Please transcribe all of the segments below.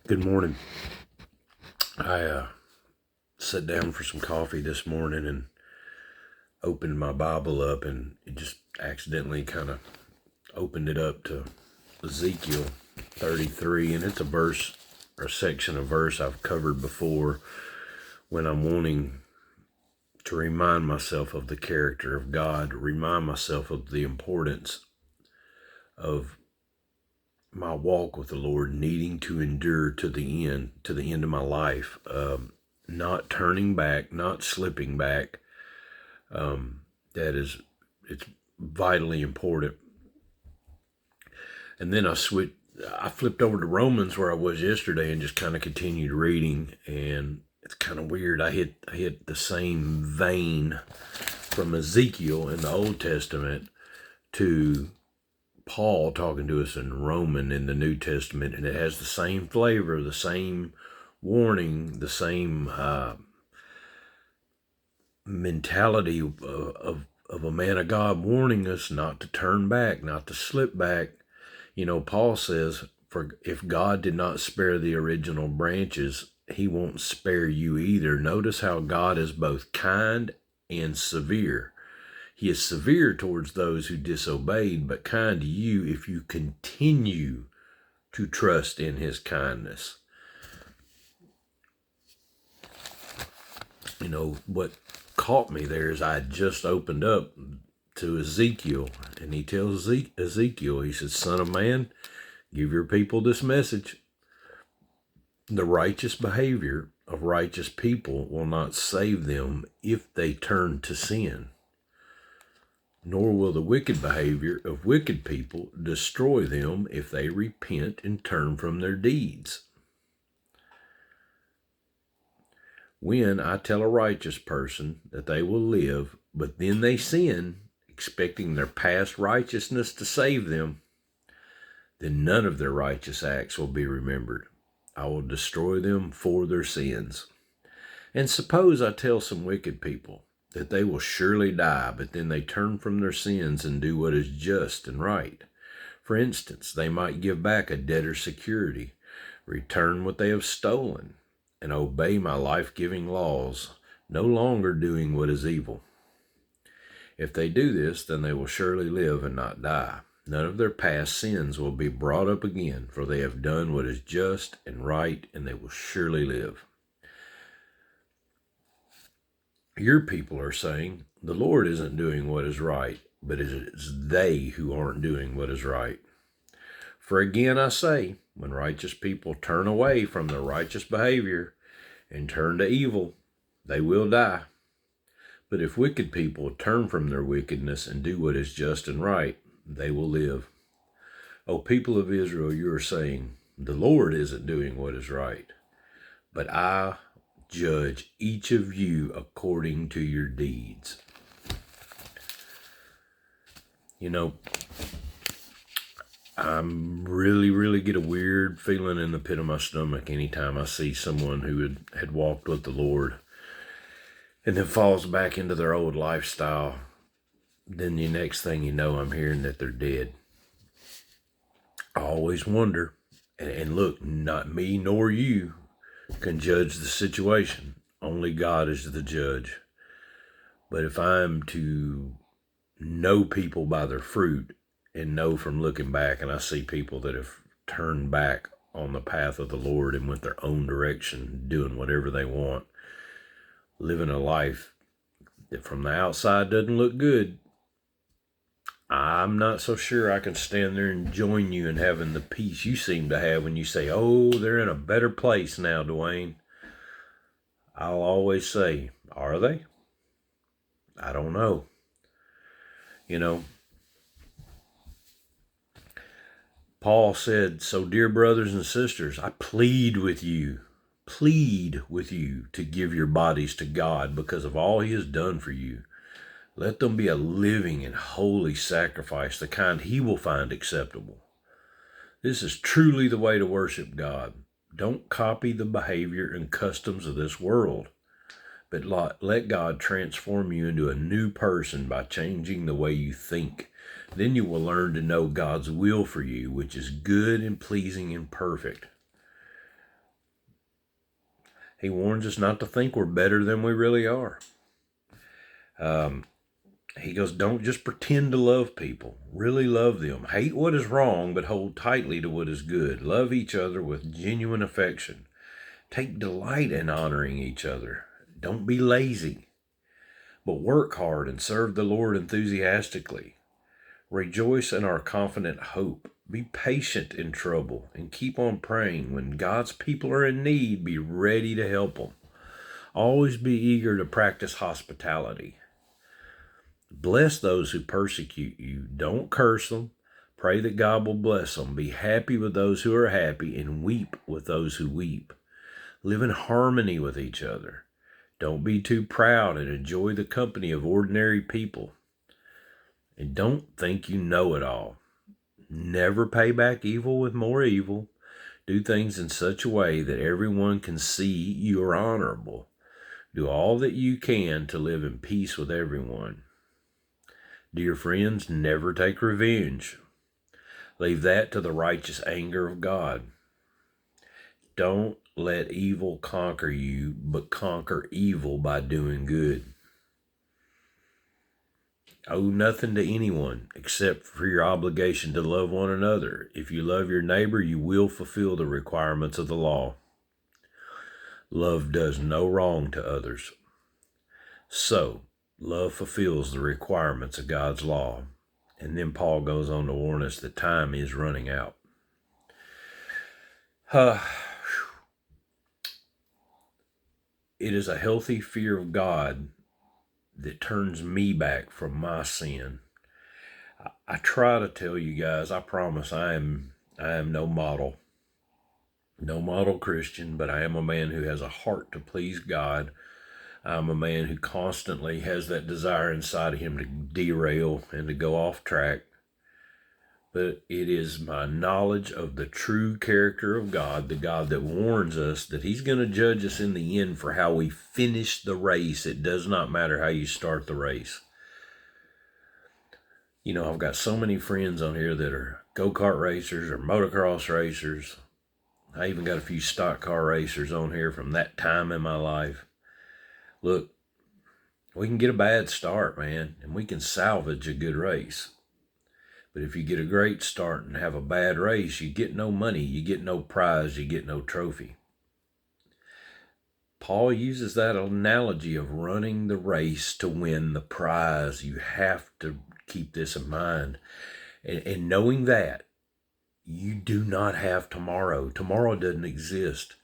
Good morning. I sat down for some coffee this morning and opened my Bible up, and it just accidentally kind of opened it up to Ezekiel 33, and it's a verse or a section of verse I've covered before when I'm wanting to remind myself of the character of God, remind myself of the importance of my walk with the Lord, needing to endure to the end of my life, not turning back, not slipping back. It's vitally important. And then I flipped over to Romans where I was yesterday and just kind of continued reading, and it's kind of weird. I hit the same vein from Ezekiel in the Old Testament to Paul talking to us in Romans in the New Testament, and it has the same flavor, the same warning, the same mentality of a man of God warning us not to turn back, not to slip back. You know, Paul says, "For if God did not spare the original branches, he won't spare you either." Notice how God is both kind and severe. He is severe towards those who disobeyed, but kind to you if you continue to trust in his kindness. You know, what caught me there is I just opened up to Ezekiel, and he tells Ezekiel, he says, "Son of man, give your people this message. The righteous behavior of righteous people will not save them if they turn to sin, nor will the wicked behavior of wicked people destroy them if they repent and turn from their deeds. When I tell a righteous person that they will live, but then they sin, expecting their past righteousness to save them, then none of their righteous acts will be remembered. I will destroy them for their sins. And suppose I tell some wicked people that they will surely die, but then they turn from their sins and do what is just and right. For instance, they might give back a debtor's security, return what they have stolen, and obey my life-giving laws, no longer doing what is evil. If they do this, then they will surely live and not die. None of their past sins will be brought up again, for they have done what is just and right, and they will surely live." Your people are saying, the Lord isn't doing what is right, but it is they who aren't doing what is right. For again I say, when righteous people turn away from their righteous behavior and turn to evil, they will die. But if wicked people turn from their wickedness and do what is just and right, they will live. O people of Israel, you are saying, the Lord isn't doing what is right, but I judge each of you according to your deeds. You know, I'm really get a weird feeling in the pit of my stomach anytime I see someone who had walked with the Lord and then falls back into their old lifestyle. Then the next thing you know, I'm hearing that they're dead. I always wonder, and look, not me nor you can judge the situation. Only God is the judge. But if I'm to know people by their fruit and know from looking back, and I see people that have turned back on the path of the Lord and went their own direction, doing whatever they want, living a life that from the outside doesn't look good, I'm not so sure I can stand there and join you in having the peace you seem to have when you say, "Oh, they're in a better place now, Dwayne." I'll always say, are they? I don't know. You know, Paul said, "So dear brothers and sisters, I plead with you to give your bodies to God because of all he has done for you. Let them be a living and holy sacrifice, the kind he will find acceptable. This is truly the way to worship God. Don't copy the behavior and customs of this world, but let God transform you into a new person by changing the way you think. Then you will learn to know God's will for you, which is good and pleasing and perfect." He warns us not to think we're better than we really are. He goes, don't just pretend to love people. Really love them. Hate what is wrong, but hold tightly to what is good. Love each other with genuine affection. Take delight in honoring each other. Don't be lazy, but work hard and serve the Lord enthusiastically. Rejoice in our confident hope. Be patient in trouble and keep on praying. When God's people are in need, be ready to help them. Always be eager to practice hospitality. Bless those who persecute you. Don't curse them. Pray that God will bless them. Be happy with those who are happy and weep with those who weep. Live in harmony with each other. Don't be too proud and enjoy the company of ordinary people. And don't think you know it all. Never pay back evil with more evil. Do things in such a way that everyone can see you are honorable. Do all that you can to live in peace with everyone. Dear friends, never take revenge. Leave that to the righteous anger of God. Don't let evil conquer you, but conquer evil by doing good. Owe nothing to anyone except for your obligation to love one another. If you love your neighbor, you will fulfill the requirements of the law. Love does no wrong to others. So, love fulfills the requirements of God's law. And then Paul goes on to warn us that time is running out. It is a healthy fear of God that turns me back from my sin. I try to tell you guys, I promise I am no model Christian, but I am a man who has a heart to please God. I'm a man who constantly has that desire inside of him to derail and to go off track. But it is my knowledge of the true character of God, the God that warns us that he's going to judge us in the end for how we finish the race. It does not matter how you start the race. You know, I've got so many friends on here that are go-kart racers or motocross racers. I even got a few stock car racers on here from that time in my life. Look, we can get a bad start, man, and we can salvage a good race. But if you get a great start and have a bad race, you get no money, you get no prize, you get no trophy. Paul uses that analogy of running the race to win the prize. You have to keep this in mind. And knowing that, you do not have tomorrow. Tomorrow doesn't exist.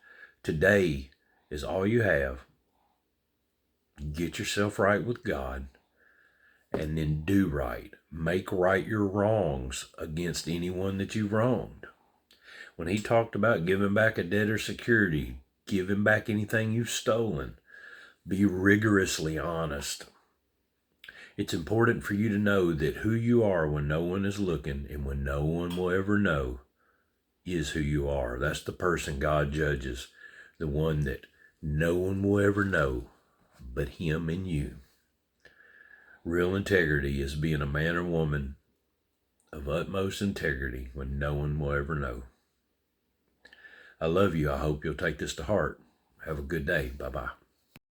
Today is all you have. Get yourself right with God, and then do right. Make right your wrongs against anyone that you've wronged. When he talked about giving back a debtor's security, giving back anything you've stolen, be rigorously honest. It's important for you to know that who you are when no one is looking and when no one will ever know is who you are. That's the person God judges, the one that no one will ever know but him and you. Real integrity is being a man or woman of utmost integrity when no one will ever know. I love you. I hope you'll take this to heart. Have a good day. Bye-bye.